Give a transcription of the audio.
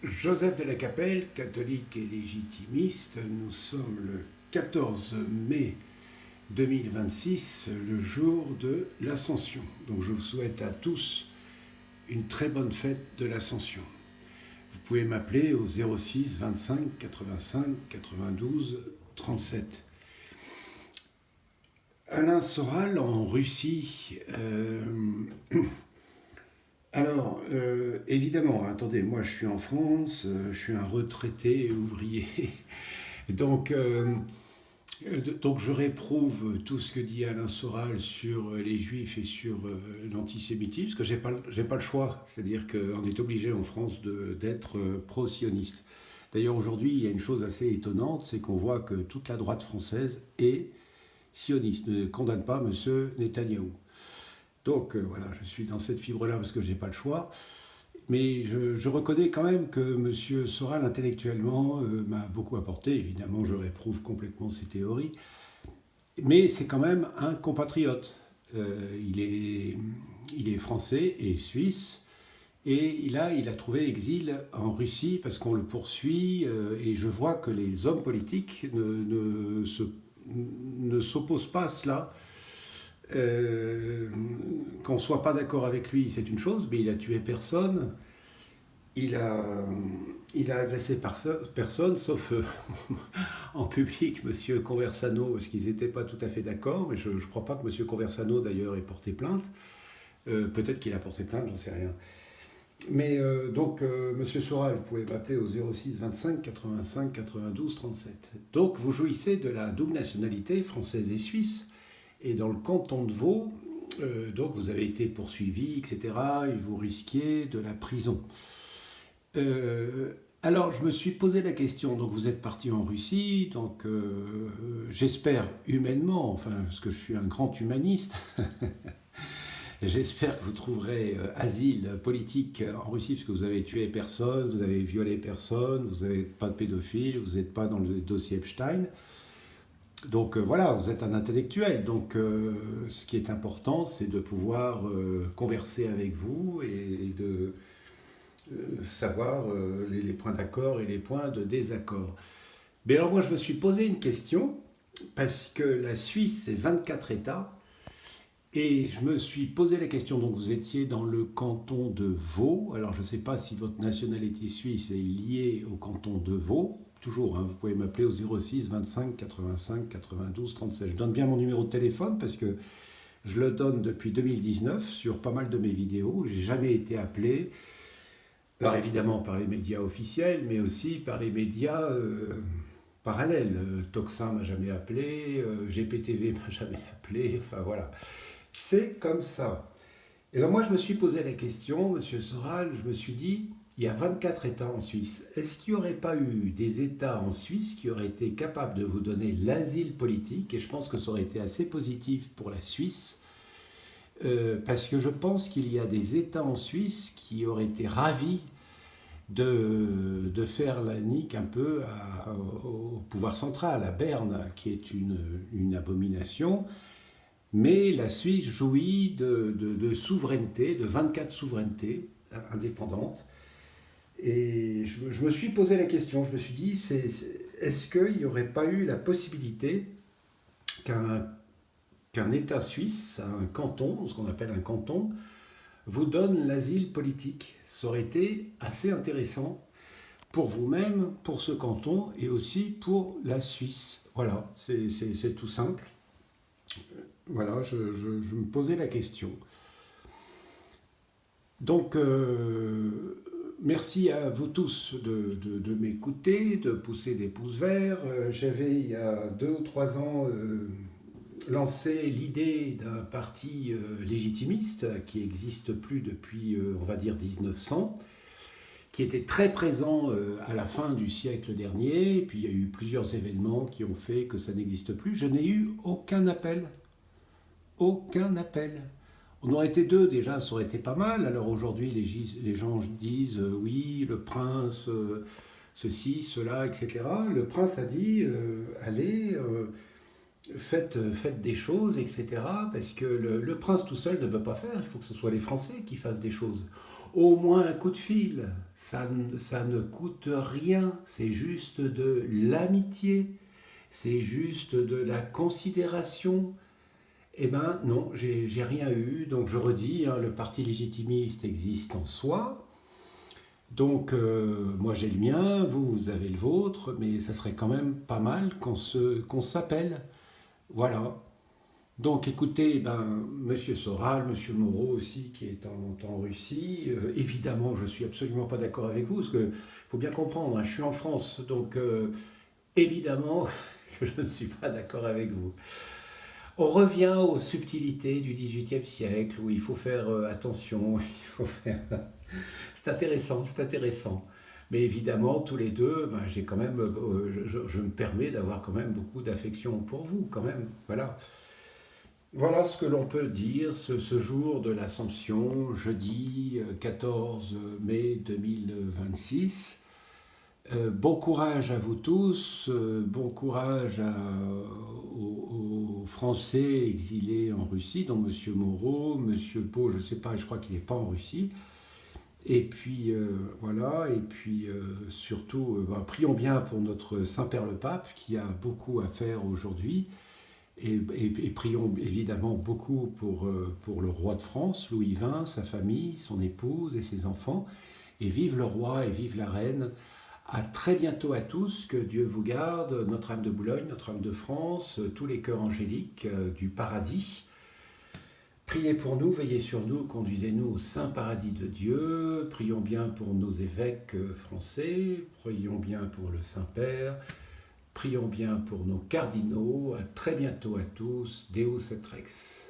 Joseph de la Capelle, catholique et légitimiste, nous sommes le 14 mai 2026, le jour de l'Ascension. Donc je vous souhaite à tous une très bonne fête de l'Ascension. Vous pouvez m'appeler au 06 25 85 92 37. Alain Soral en Russie. Évidemment, attendez, moi je suis en France, je suis un retraité ouvrier, donc, donc je réprouve tout ce que dit Alain Soral sur les juifs et sur l'antisémitisme, parce que j'ai pas le choix, c'est-à-dire qu'on est obligé en France d'être pro-sioniste. D'ailleurs aujourd'hui il y a une chose assez étonnante, c'est qu'on voit que toute la droite française est sioniste, ne condamne pas M. Netanyahou. Donc voilà, je suis dans cette fibre-là parce que je n'ai pas le choix. Mais je reconnais quand même que M. Soral, intellectuellement, m'a beaucoup apporté. Évidemment, je réprouve complètement ses théories. Mais c'est quand même un compatriote. Il est français et suisse. Et il a trouvé exil en Russie parce qu'on le poursuit. Et je vois que les hommes politiques ne s'opposent pas à cela. Qu'on ne soit pas d'accord avec lui, c'est une chose, mais il a tué personne, il a, il a agressé personne, sauf en public, M. Conversano, parce qu'ils n'étaient pas tout à fait d'accord, mais je ne crois pas que M. Conversano d'ailleurs ait porté plainte. Peut-être qu'il a porté plainte, j'en sais rien. Mais M. Soral, vous pouvez m'appeler au 06 25 85 92 37. Donc vous jouissez de la double nationalité française et suisse. Et dans le canton de Vaud, donc vous avez été poursuivi, etc. Et vous risquiez de la prison. Alors je me suis posé la question, donc vous êtes parti en Russie, donc j'espère humainement, enfin parce que je suis un grand humaniste, j'espère que vous trouverez asile politique en Russie parce que vous avez tué personne, vous avez violé personne, vous n'êtes pas de pédophile, vous n'êtes pas dans le dossier Epstein. Donc voilà, vous êtes un intellectuel. Donc ce qui est important, c'est de pouvoir converser avec vous et de savoir les points d'accord et les points de désaccord. Mais alors moi, je me suis posé une question, parce que la Suisse, c'est 24 États, et je me suis posé la question, donc vous étiez dans le canton de Vaud, alors je ne sais pas si votre nationalité suisse est liée au canton de Vaud, toujours, hein, vous pouvez m'appeler au 06 25 85 92 37. Je donne bien mon numéro de téléphone parce que je le donne depuis 2019 sur pas mal de mes vidéos. J'ai jamais été appelé, alors évidemment par les médias officiels, mais aussi par les médias parallèles. Toxin m'a jamais appelé, GPTV m'a jamais appelé, enfin voilà. C'est comme ça. Et alors moi je me suis posé la question, Monsieur Soral, je me suis dit, il y a 24 États en Suisse. Est-ce qu'il n'y aurait pas eu des États en Suisse qui auraient été capables de vous donner l'asile politique? Et je pense que ça aurait été assez positif pour la Suisse, parce que je pense qu'il y a des États en Suisse qui auraient été ravis de faire la nique un peu au pouvoir central, à Berne, qui est une abomination. Mais la Suisse jouit de souveraineté, de 24 souverainetés indépendantes. Et je me suis posé la question, je me suis dit, est-ce qu'il n'y aurait pas eu la possibilité qu'un État suisse, un canton, ce qu'on appelle un canton, vous donne l'asile politique? Ça aurait été assez intéressant pour vous-même, pour ce canton et aussi pour la Suisse. Voilà, c'est tout simple. Voilà, je me posais la question. Donc, merci à vous tous de m'écouter, de pousser des pouces verts. J'avais, il y a 2 ou 3 ans, lancé l'idée d'un parti légitimiste qui n'existe plus depuis, on va dire, 1900, qui était très présent à la fin du siècle dernier. Et puis, il y a eu plusieurs événements qui ont fait que ça n'existe plus. Je n'ai eu aucun appel. Aucun appel. On aurait été deux déjà, ça aurait été pas mal. Alors aujourd'hui, les gens disent oui, le prince, ceci, cela, etc. Le prince a dit allez, faites des choses, etc. Parce que le prince tout seul ne peut pas faire, il faut que ce soit les Français qui fassent des choses. Au moins un coup de fil, ça ne coûte rien, c'est juste de l'amitié, c'est juste de la considération. Eh ben non, j'ai rien eu, donc je redis, hein, le parti légitimiste existe en soi, donc moi j'ai le mien, vous avez le vôtre, mais ça serait quand même pas mal qu'on s'appelle, voilà. Donc écoutez, ben, Monsieur Soral, Monsieur Moreau aussi, qui est en Russie, évidemment je suis absolument pas d'accord avec vous, parce que faut bien comprendre, hein, je suis en France, donc évidemment que je ne suis pas d'accord avec vous. On revient aux subtilités du XVIIIe siècle, où il faut faire attention, il faut faire... C'est intéressant, c'est intéressant. Mais évidemment, tous les deux, ben, j'ai quand même, je me permets d'avoir quand même beaucoup d'affection pour vous, quand même, voilà. Voilà ce que l'on peut dire ce jour de l'Assomption, jeudi 14 mai 2026. Bon courage à vous tous, bon courage aux Français exilés en Russie, dont Monsieur Moreau, Monsieur Pau, je ne sais pas, je crois qu'il n'est pas en Russie. Et puis voilà, et puis surtout, ben, prions bien pour notre Saint-Père le Pape qui a beaucoup à faire aujourd'hui. Et prions évidemment beaucoup pour le roi de France, Louis XX, sa famille, son épouse et ses enfants. Et vive le roi et vive la reine. À très bientôt à tous, que Dieu vous garde, Notre-Dame de Boulogne, Notre-Dame de France, tous les cœurs angéliques du paradis. Priez pour nous, veillez sur nous, conduisez-nous au saint paradis de Dieu. Prions bien pour nos évêques français, prions bien pour le Saint-Père. Prions bien pour nos cardinaux. À très bientôt à tous. Deus et Rex.